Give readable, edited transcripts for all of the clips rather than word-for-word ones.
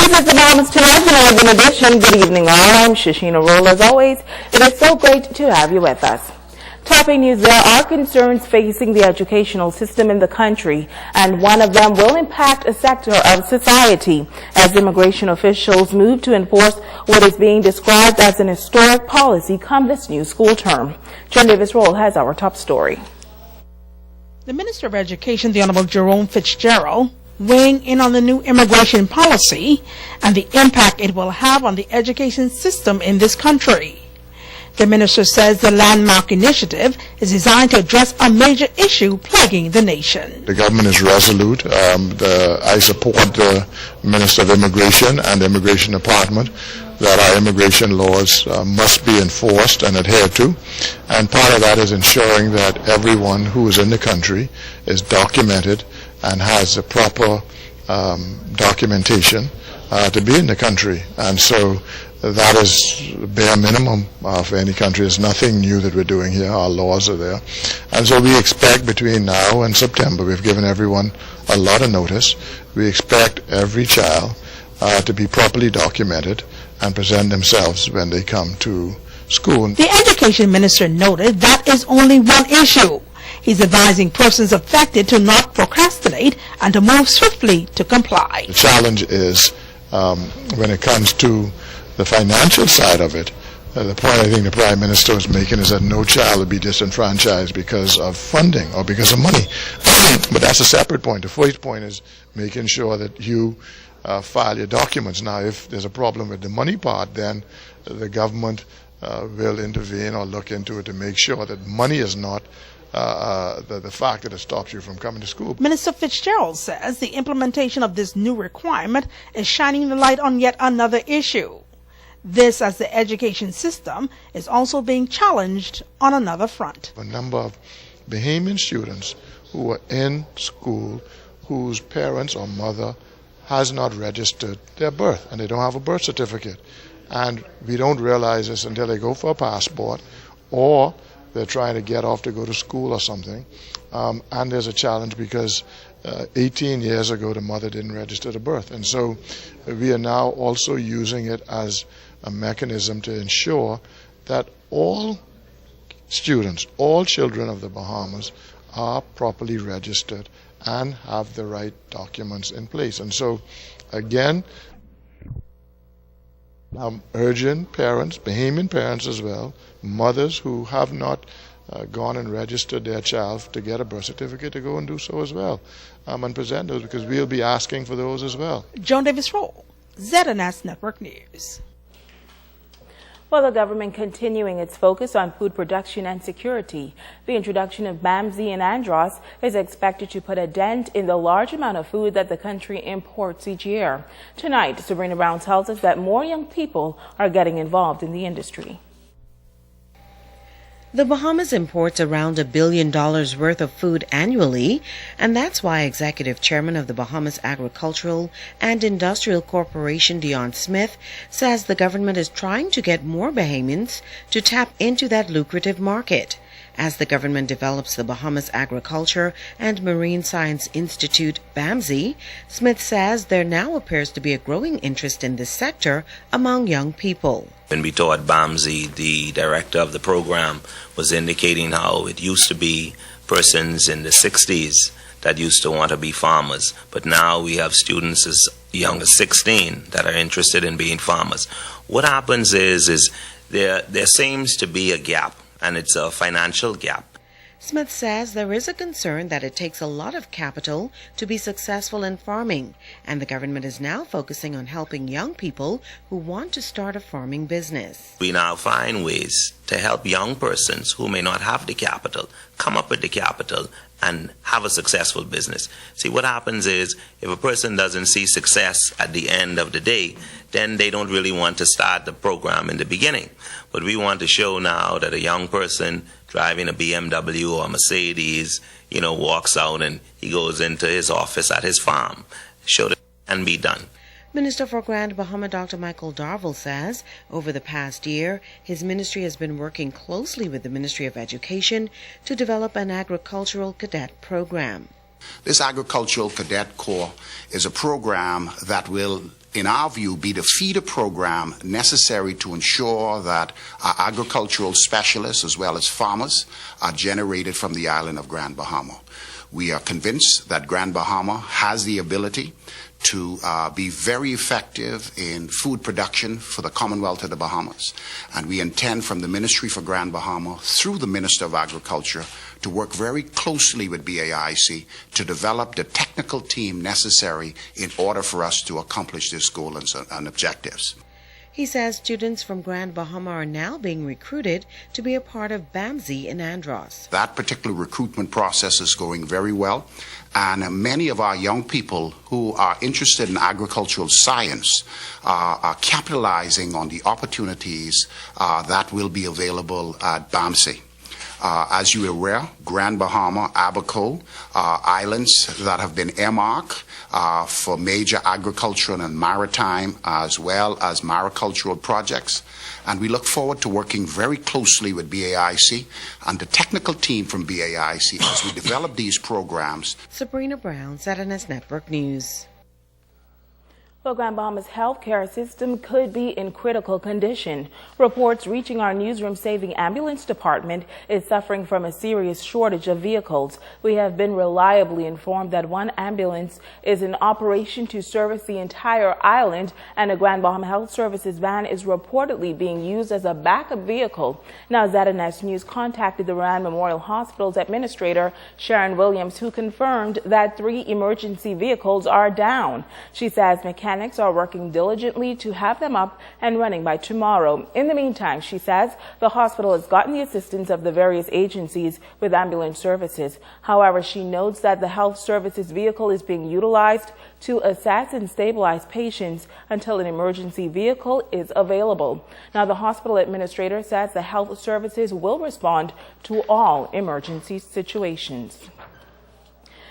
This is the Bahamas Tonight Morning Edition. Good evening all. I'm Shasheena Rolle. As always, it is so great to have you with us. Topping news, there are concerns facing the educational system in the country, and one of them will impact a sector of society as immigration officials move to enforce what is being described as an historic policy come this new school term. John Davis Rolle has our top story. The Minister of Education, the Honorable Jerome Fitzgerald, weighing in on the new immigration policy and the impact it will have on the education system in this country. The minister says the landmark initiative is designed to address a major issue plaguing the nation. The government is resolute. I support the Minister of Immigration and the Immigration Department that our immigration laws must be enforced and adhered to. And part of that is ensuring that everyone who is in the country is documented and has the proper documentation to be in the country. And so that is bare minimum for any country. There's nothing new that we're doing here. Our laws are there. And so we expect between now and September, we've given everyone a lot of notice, we expect every child to be properly documented and present themselves when they come to school. The education minister noted that is only one issue. He's advising persons affected to not procrastinate and to move swiftly to comply. The challenge is when it comes to the financial side of it, the point I think the Prime Minister is making is that no child will be disenfranchised because of funding or because of money. But that's a separate point. The first point is making sure that you file your documents. Now, if there's a problem with the money part, then the government will intervene or look into it to make sure that money is not the factor that stops you from coming to school. Minister Fitzgerald says the implementation of this new requirement is shining the light on yet another issue. This as the education system is also being challenged on another front. A number of Bahamian students who are in school whose parents or mother has not registered their birth and they don't have a birth certificate. And we don't realize this until they go for a passport or they're trying to get off to go to school or something. And there's a challenge because 18 years ago the mother didn't register the birth. And so we are now also using it as a mechanism to ensure that all students, all children of the Bahamas are properly registered and have the right documents in place. And so again, I'm urging parents, Bahamian parents as well, mothers who have not gone and registered their child to get a birth certificate to go and do so as well and present those because we'll be asking for those as well. Joan Davis Rolle, ZNS Network News. Well, the government continuing its focus on food production and security. The introduction of BMV and Andros is expected to put a dent in the large amount of food that the country imports each year. Tonight, Sabrina Brown tells us that more young people are getting involved in the industry. The Bahamas imports around $1 billion worth of food annually, and that's why Executive Chairman of the Bahamas Agricultural and Industrial Corporation, Dion Smith, says the government is trying to get more Bahamians to tap into that lucrative market. As the government develops the Bahamas Agriculture and Marine Science Institute, BAMSI, Smith says there now appears to be a growing interest in this sector among young people. When we taught BAMSI, the director of the program was indicating how it used to be persons in the 60s that used to want to be farmers, but now we have students as young as 16 that are interested in being farmers. What happens is there seems to be a gap, and it's a financial gap. Smith says there is a concern that it takes a lot of capital to be successful in farming, and the government is now focusing on helping young people who want to start a farming business. We now find ways to help young persons who may not have the capital come up with the capital and have a successful business. See, what happens is if a person doesn't see success at the end of the day, then they don't really want to start the program in the beginning. But we want to show now that a young person driving a BMW or a Mercedes, walks out and he goes into his office at his farm. Show that it can be done. Minister for Grand Bahama Dr. Michael Darville says over the past year, his ministry has been working closely with the Ministry of Education to develop an agricultural cadet program. This Agricultural Cadet Corps is a program that will, in our view, be the feeder program necessary to ensure that our agricultural specialists as well as farmers are generated from the island of Grand Bahama. We are convinced that Grand Bahama has the ability to be very effective in food production for the Commonwealth of the Bahamas. And we intend from the Ministry for Grand Bahama through the Minister of Agriculture to work very closely with BAIC to develop the technical team necessary in order for us to accomplish this goal and objectives. He says students from Grand Bahama are now being recruited to be a part of BAMSI in Andros. That particular recruitment process is going very well, and many of our young people who are interested in agricultural science are capitalizing on the opportunities that will be available at BAMSI. As you are aware, Grand Bahama, Abaco are islands that have been earmarked for major agricultural and maritime as well as maricultural projects. And we look forward to working very closely with BAIC and the technical team from BAIC as we develop these programs. Sabrina Brown, ZNS Network News. Well, Grand Bahama's healthcare system could be in critical condition. Reports reaching our newsroom say the ambulance department is suffering from a serious shortage of vehicles. We have been reliably informed that one ambulance is in operation to service the entire island, and a Grand Bahama Health Services van is reportedly being used as a backup vehicle. Now, ZNS News contacted the Rand Memorial Hospital's administrator, Sharon Williams, who confirmed that 3 emergency vehicles are down. She says mechanics are working diligently to have them up and running by tomorrow. In the meantime, she says the hospital has gotten the assistance of the various agencies with ambulance services. However, she notes that the health services vehicle is being utilized to assess and stabilize patients until an emergency vehicle is available. Now, the hospital administrator says the health services will respond to all emergency situations.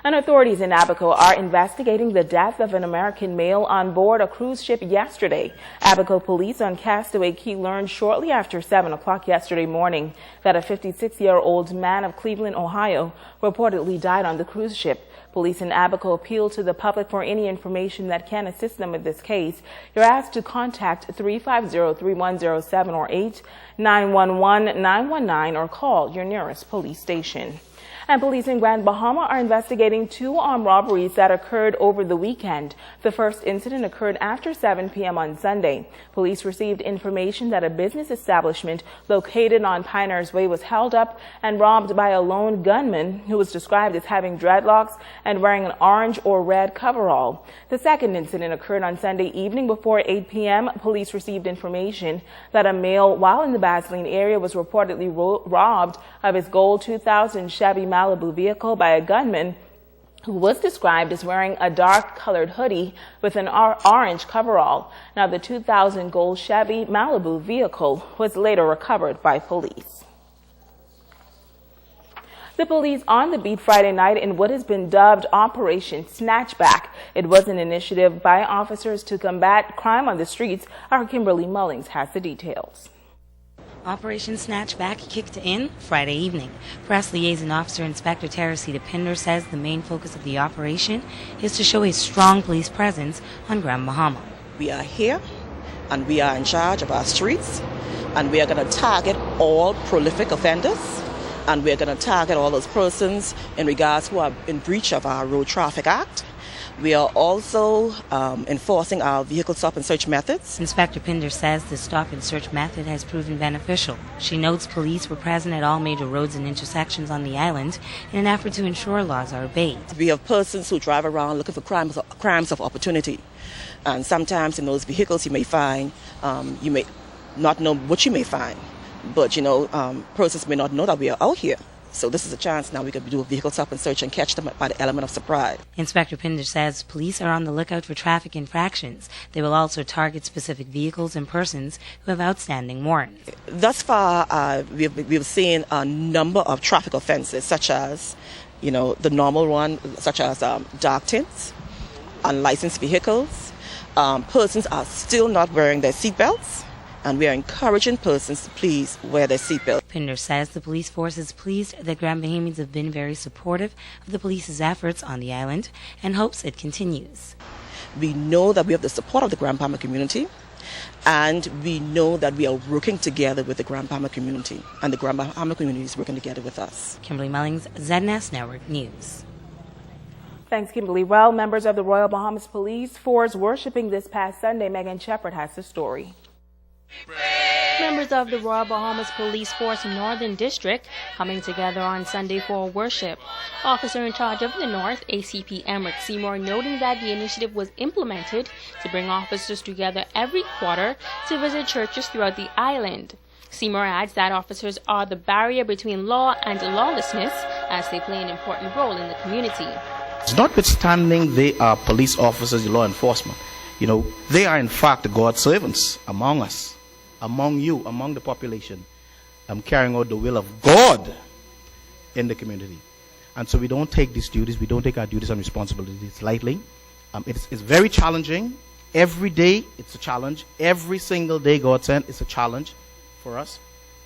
And authorities in Abaco are investigating the death of an American male on board a cruise ship yesterday. Abaco police on Castaway Key learned shortly after 7 o'clock yesterday morning that a 56-year-old man of Cleveland, Ohio, reportedly died on the cruise ship. Police in Abaco appeal to the public for any information that can assist them with this case. You're asked to contact 350-3107 or 8-911-919 or call your nearest police station. And police in Grand Bahama are investigating 2 armed robberies that occurred over the weekend. The first incident occurred after 7 p.m. on Sunday. Police received information that a business establishment located on Pinehurst Way was held up and robbed by a lone gunman who was described as having dreadlocks and wearing an orange or red coverall. The second incident occurred on Sunday evening before 8 p.m. Police received information that a male, while in the Vaseline area, was reportedly robbed of his gold 2000 Chevy Malibu vehicle by a gunman who was described as wearing a dark-colored hoodie with an orange coverall. Now, the 2000 gold Chevy Malibu vehicle was later recovered by police. The police on the beat Friday night in what has been dubbed Operation Snatchback. It was an initiative by officers to combat crime on the streets. Our Kimberly Mullings has the details. Operation Snatchback kicked in Friday evening. Press Liaison Officer Inspector Teresita Pinder says the main focus of the operation is to show a strong police presence on Grand Bahama. We are here and we are in charge of our streets, and we are going to target all prolific offenders, and we are going to target all those persons in regards who are in breach of our Road Traffic Act. We are also enforcing our vehicle stop and search methods. Inspector Pinder says the stop and search method has proven beneficial. She notes police were present at all major roads and intersections on the island in an effort to ensure laws are obeyed. We have persons who drive around looking for crimes of opportunity. And sometimes in those vehicles you may find, you may not know what you may find. But, persons may not know that we are out here. So this is a chance now we could do a vehicle stop and search and catch them by the element of surprise. Inspector Pinder says police are on the lookout for traffic infractions. They will also target specific vehicles and persons who have outstanding warrants. Thus far, we've seen a number of traffic offenses, such as, the normal one, such as dark tints, unlicensed vehicles. Persons are still not wearing their seatbelts, and we are encouraging persons to please wear their seatbelt. Pinder says the police force is pleased that Grand Bahamians have been very supportive of the police's efforts on the island and hopes it continues. We know that we have the support of the Grand Bahama community, and we know that we are working together with the Grand Bahama community, and the Grand Bahama community is working together with us. Kimberly Mullings, ZNS Network News. Thanks, Kimberly. Well, members of the Royal Bahamas Police Force worshiping this past Sunday. Megan Shepard has the story. Members of the Royal Bahamas Police Force Northern District coming together on Sunday for worship. Officer in charge of the North, ACP Emmerich Seymour, noting that the initiative was implemented to bring officers together every quarter to visit churches throughout the island. Seymour adds that officers are the barrier between law and lawlessness as they play an important role in the community. Notwithstanding they are police officers, law enforcement, they are in fact God's servants among us, among you, among the population, carrying out the will of God in the community. And so we don't take these duties, we don't take our duties and responsibilities lightly. It's very challenging. Every day it's a challenge. Every single day God sent is a challenge for us.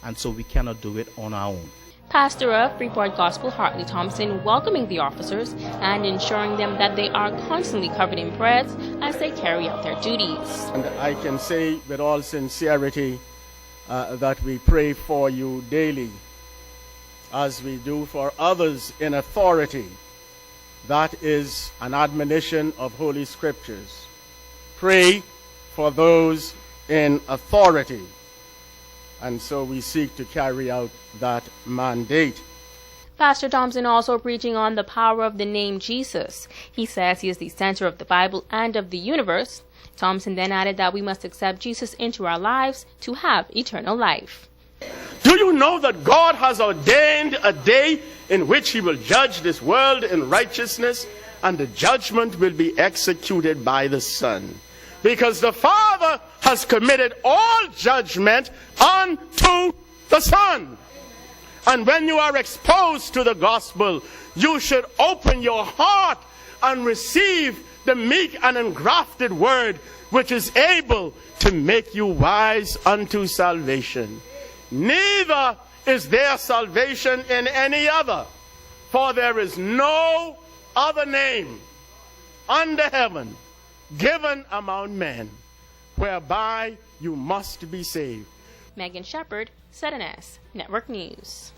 And so we cannot do it on our own. Pastor of Freeport Gospel Hartley Thompson welcoming the officers and ensuring them that they are constantly covered in prayers as they carry out their duties. And I can say with all sincerity that we pray for you daily as we do for others in authority. That is an admonition of Holy Scriptures. Pray for those in authority. And so we seek to carry out that mandate. Pastor Thompson also preaching on the power of the name Jesus. He says he is the center of the Bible and of the universe. Thompson then added that we must accept Jesus into our lives to have eternal life. Do you know that God has ordained a day in which he will judge this world in righteousness, and the judgment will be executed by the Son? Because the Father has committed all judgment unto the Son. And when you are exposed to the gospel, you should open your heart and receive the meek and engrafted word, which is able to make you wise unto salvation. Neither is there salvation in any other, for there is no other name under heaven given among men whereby you must be saved. Megan Shepard, ZNS Network News.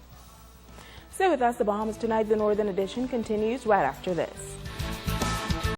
Stay with us. The Bahamas Tonight, the Northern Edition, continues right after this.